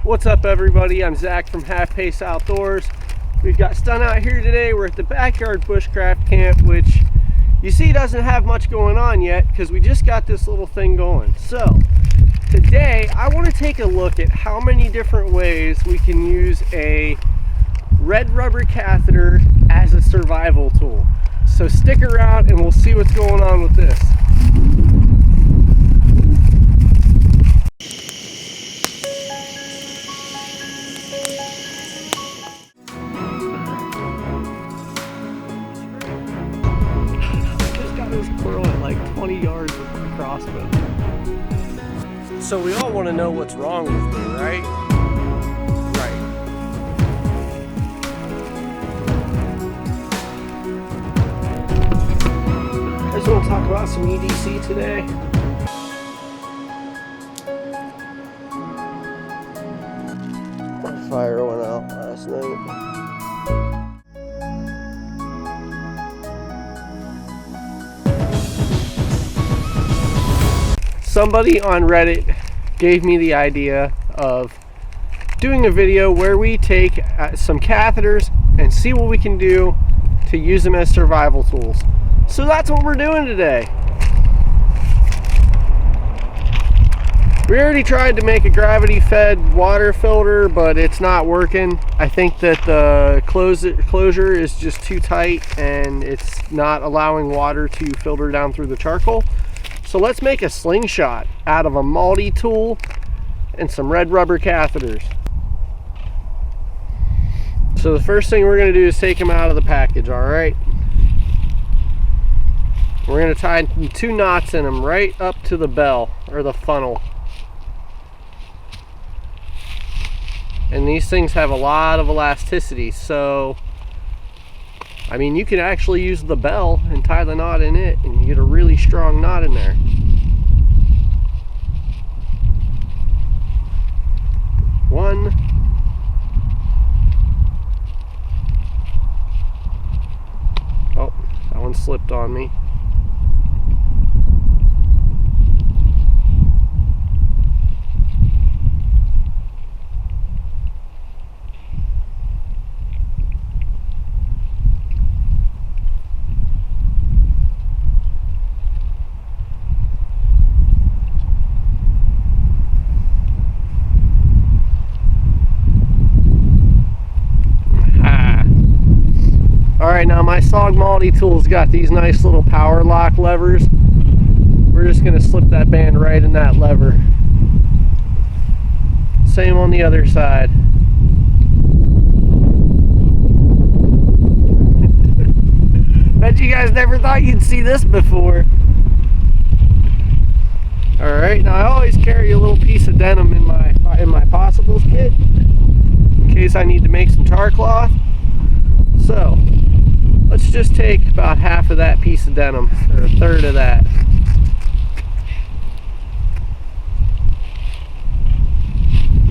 What's up, everybody? I'm Zach from HalfPace Outdoors. We've got Stun out here today. We're at the backyard bushcraft camp, which you see doesn't have much going on yet because we just got this little thing going. So today I want to take a look at how many different ways we can use a red rubber catheter as a survival tool. So stick around and we'll see what's going on with this. Like 20 yards with the crossbow. So we all want to know what's wrong with me, right? Right. I just want to talk about some EDC today. My fire went out last night. Somebody on Reddit gave me the idea of doing a video where we take some catheters and see what we can do to use them as survival tools. So that's what we're doing today. We already tried to make a gravity-fed water filter, but it's not working. I think that the closure is just too tight and it's not allowing water to filter down through the charcoal. So let's make a slingshot out of a Multitool and some red rubber catheters. So the first thing we're going to do is take them out of the package, all right? We're going to tie 2 knots in them right up to the bell or the funnel. And these things have a lot of elasticity, so I mean, you can actually use the bell and tie the knot in it and you get a really strong knot in there. One. Oh, that one slipped on me. Alright, now my SOG Multitool's got these nice little power lock levers. We're just going to slip that band right in that lever. Same on the other side. Bet you guys never thought you'd see this before. Alright, now I always carry a little piece of denim in my possibles kit in case I need to make some tar cloth. So let's just take about half of that piece of denim, or a third of that.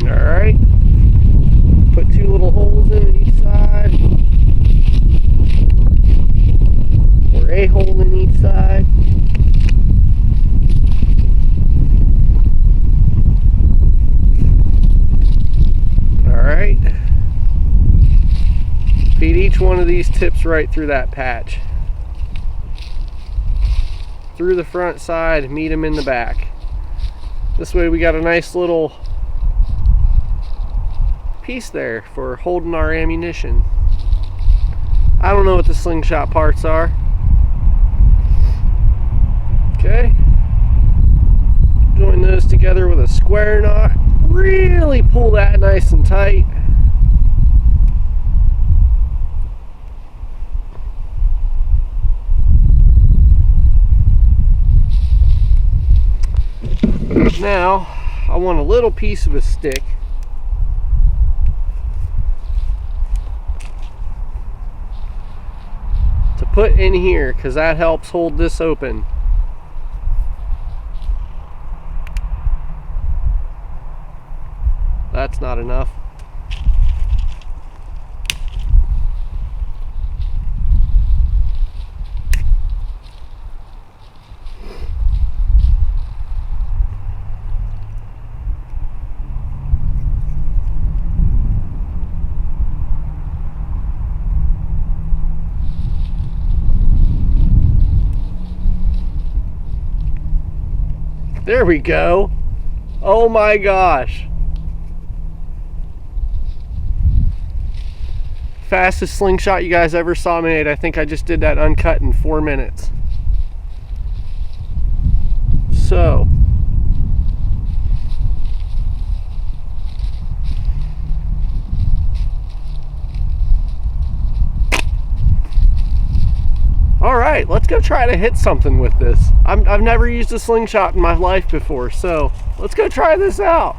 Alright. Put 2 little holes in each side. Or a hole in each side. Alright. Feed each one of these tips right through that patch. Through the front side, meet them in the back. This way we got a nice little piece there for holding our ammunition. I don't know what the slingshot parts are. Okay. Join those together with a square knot. Really pull that nice and tight. Now, I want a little piece of a stick to put in here because that helps hold this open. That's not enough. There we go. Oh my gosh. Fastest slingshot you guys ever saw made. I think I just did that uncut in 4 minutes. So, all right, let's go try to hit something with this. I've never used a slingshot in my life before, so let's go try this out.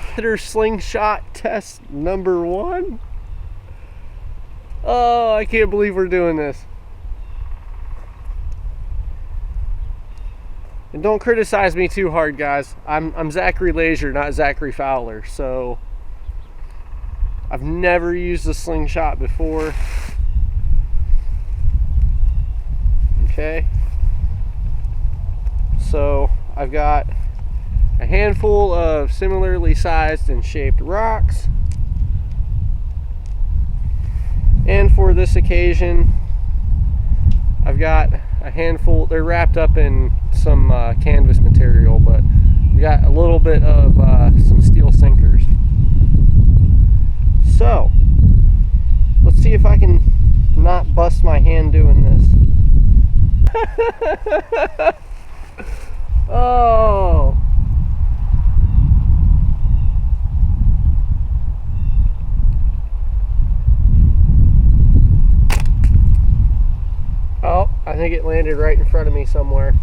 Catheter slingshot test number 1. Oh, I can't believe we're doing this. And don't criticize me too hard, guys. I'm Zachary Lazier, not Zachary Fowler, so I've never used a slingshot before. Okay, so I've got a handful of similarly sized and shaped rocks, and for this occasion I've got a handful. They're wrapped up in some canvas material, but we got a little bit of some steel sinkers. So let's see if I can not bust my hand doing this. Oh. Oh, I think it landed right in front of me somewhere.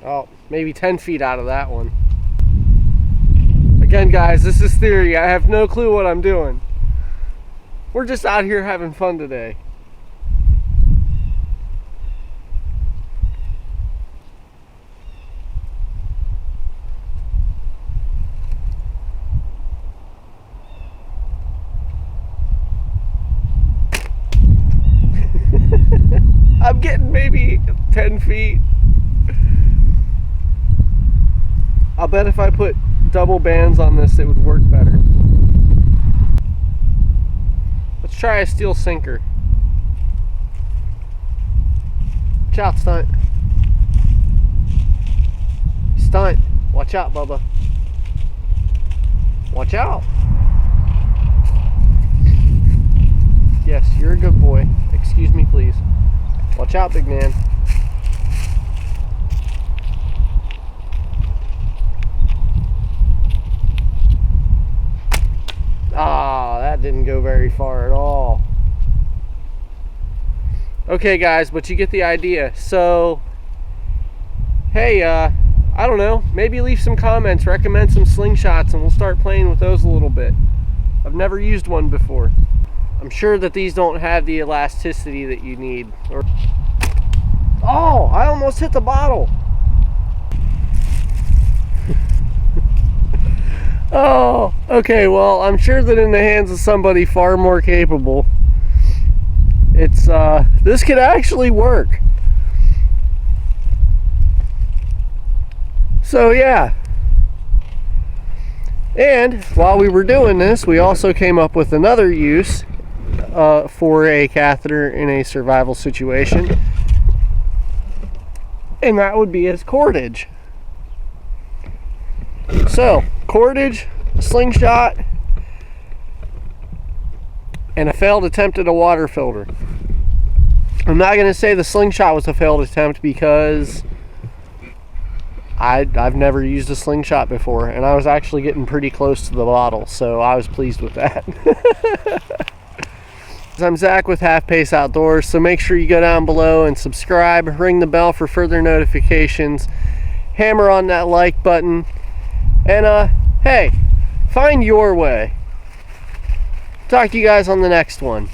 Oh, maybe 10 feet out of that one. Again, guys, this is theory. I have no clue what I'm doing. We're just out here having fun today. I'm getting maybe 10 feet. I'll bet if I put double bands on this, it would work better. Let's try a steel sinker. Watch out, stunt. Stunt. Watch out, Bubba. Watch out. Yes, you're a good boy. Excuse me, please. Watch out, big man. Ah, that didn't go very far at all. Okay, guys, but you get the idea. So, hey, I don't know, maybe leave some comments, recommend some slingshots, and we'll start playing with those a little bit. I've never used one before. I'm sure that these don't have the elasticity that you need. Oh, I almost hit the bottle. Oh, okay, well, I'm sure that in the hands of somebody far more capable, it's, this could actually work. So, yeah. And while we were doing this, we also came up with another use for a catheter in a survival situation, and that would be as cordage. So, cordage, a slingshot, and a failed attempt at a water filter. I'm not going to say the slingshot was a failed attempt because I've never used a slingshot before, and I was actually getting pretty close to the bottle, so I was pleased with that. I'm Zach with HalfPace Outdoors, so make sure you go down below and subscribe, ring the bell for further notifications, hammer on that like button, and hey, find your way. Talk to you guys on the next one.